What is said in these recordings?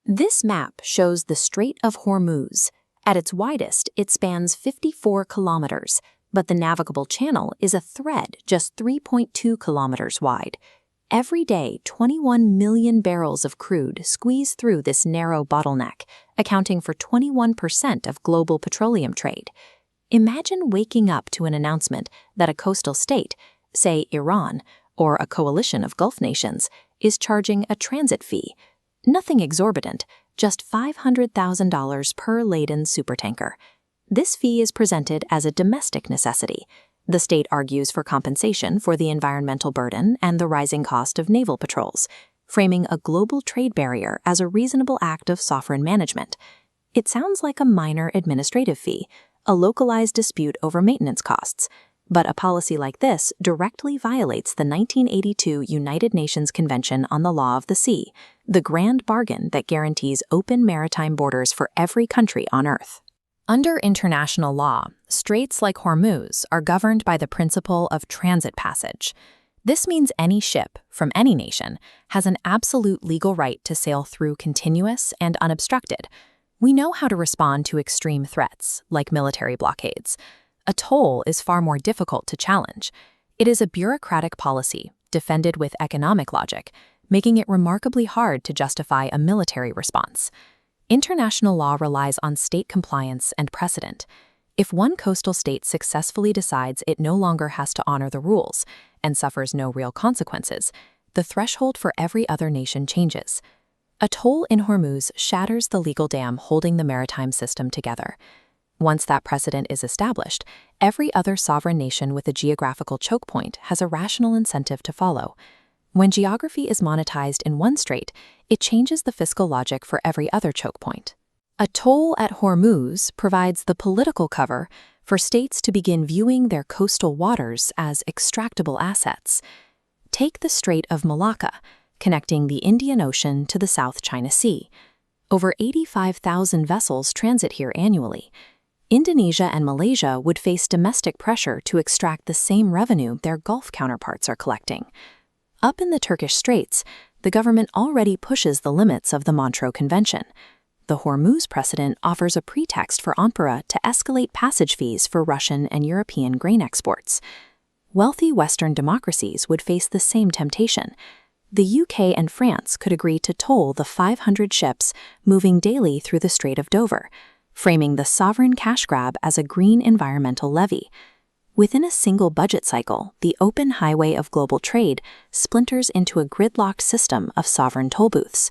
This map shows the Strait of Hormuz. At its widest, it spans 54 kilometers, but the navigable channel is a thread just 3.2 kilometers wide. Every day, 21 million barrels of crude squeeze through this narrow bottleneck, accounting for 21% of global petroleum trade. Imagine waking up to an announcement that a coastal state, say Iran, or a coalition of Gulf nations, is charging a transit fee. Nothing exorbitant, just $500,000 per laden supertanker. This fee is presented as a domestic necessity. The state argues for compensation for the environmental burden and the rising cost of naval patrols, framing a global trade barrier as a reasonable act of sovereign management. It sounds like a minor administrative fee, a localized dispute over maintenance costs. But a policy like this directly violates the 1982 United Nations Convention on the Law of the Sea, the grand bargain that guarantees open maritime borders for every country on Earth. Under international law, straits like Hormuz are governed by the principle of transit passage. This means any ship, from any nation, has an absolute legal right to sail through continuous and unobstructed. We know how to respond to extreme threats, like military blockades. A toll is far more difficult to challenge. It is a bureaucratic policy, defended with economic logic, making it remarkably hard to justify a military response. International law relies on state compliance and precedent. If one coastal state successfully decides it no longer has to honor the rules and suffers no real consequences, the threshold for every other nation changes. A toll in Hormuz shatters the legal dam holding the maritime system together. Once that precedent is established, every other sovereign nation with a geographical choke point has a rational incentive to follow. When geography is monetized in one strait, it changes the fiscal logic for every other choke point. A toll at Hormuz provides the political cover for states to begin viewing their coastal waters as extractable assets. Take the Strait of Malacca, connecting the Indian Ocean to the South China Sea. Over 85,000 vessels transit here annually. Indonesia and Malaysia would face domestic pressure to extract the same revenue their Gulf counterparts are collecting. Up in the Turkish Straits, the government already pushes the limits of the Montreux Convention. The Hormuz precedent offers a pretext for Ankara to escalate passage fees for Russian and European grain exports. Wealthy Western democracies would face the same temptation. The UK and France could agree to toll the 500 ships moving daily through the Strait of Dover, framing the sovereign cash grab as a green environmental levy. Within a single budget cycle, the open highway of global trade splinters into a gridlocked system of sovereign toll booths.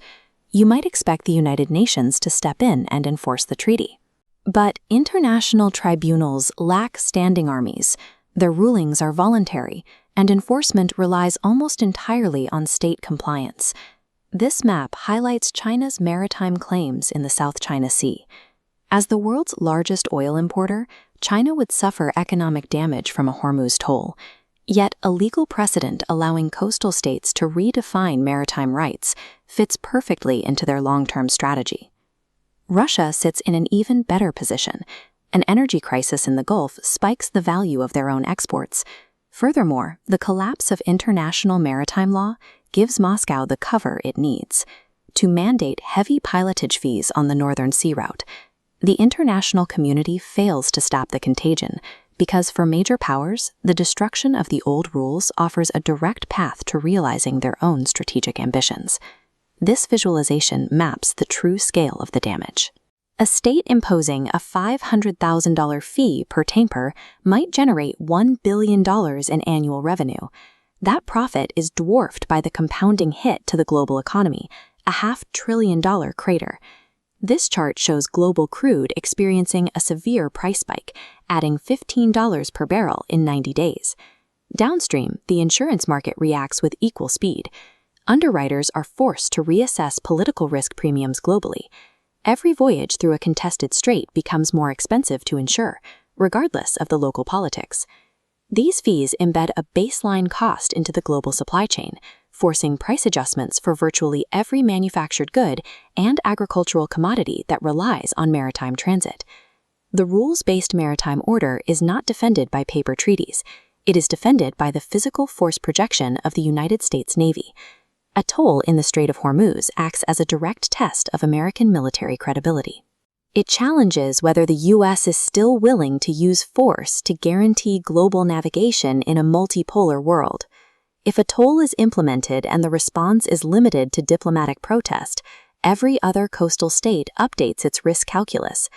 You might expect the United Nations to step in and enforce the treaty. But international tribunals lack standing armies. Their rulings are voluntary, and enforcement relies almost entirely on state compliance. This map highlights China's maritime claims in the South China Sea. As the world's largest oil importer, China would suffer economic damage from a Hormuz toll. Yet a legal precedent allowing coastal states to redefine maritime rights fits perfectly into their long-term strategy. Russia sits in an even better position. An energy crisis in the Gulf spikes the value of their own exports. Furthermore, the collapse of international maritime law gives Moscow the cover it needs to mandate heavy pilotage fees on the Northern Sea Route. The international community fails to stop the contagion because for major powers, the destruction of the old rules offers a direct path to realizing their own strategic ambitions. This visualization maps the true scale of the damage. A state imposing a $500,000 fee per tanker might generate $1 billion in annual revenue. That profit is dwarfed by the compounding hit to the global economy, a $500 billion crater. This chart shows global crude experiencing a severe price spike, adding $15 per barrel in 90 days. Downstream, the insurance market reacts with equal speed. Underwriters are forced to reassess political risk premiums globally. Every voyage through a contested strait becomes more expensive to insure, regardless of the local politics. These fees embed a baseline cost into the global supply chain, forcing price adjustments for virtually every manufactured good and agricultural commodity that relies on maritime transit. The rules-based maritime order is not defended by paper treaties. It is defended by the physical force projection of the United States Navy. A toll in the Strait of Hormuz acts as a direct test of American military credibility. It challenges whether the U.S. is still willing to use force to guarantee global navigation in a multipolar world. If a toll is implemented and the response is limited to diplomatic protest, every other coastal state updates its risk calculus.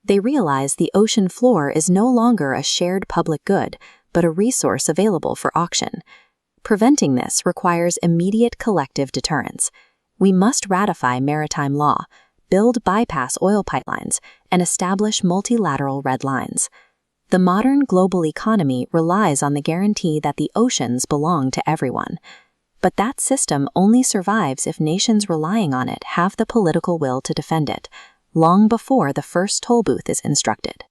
They realize the ocean floor is no longer a shared public good, but a resource available for auction. Preventing this requires immediate collective deterrence. We must ratify maritime law, build bypass oil pipelines, and establish multilateral red lines. The modern global economy relies on the guarantee that the oceans belong to everyone. But that system only survives if nations relying on it have the political will to defend it, long before the first toll booth is instructed.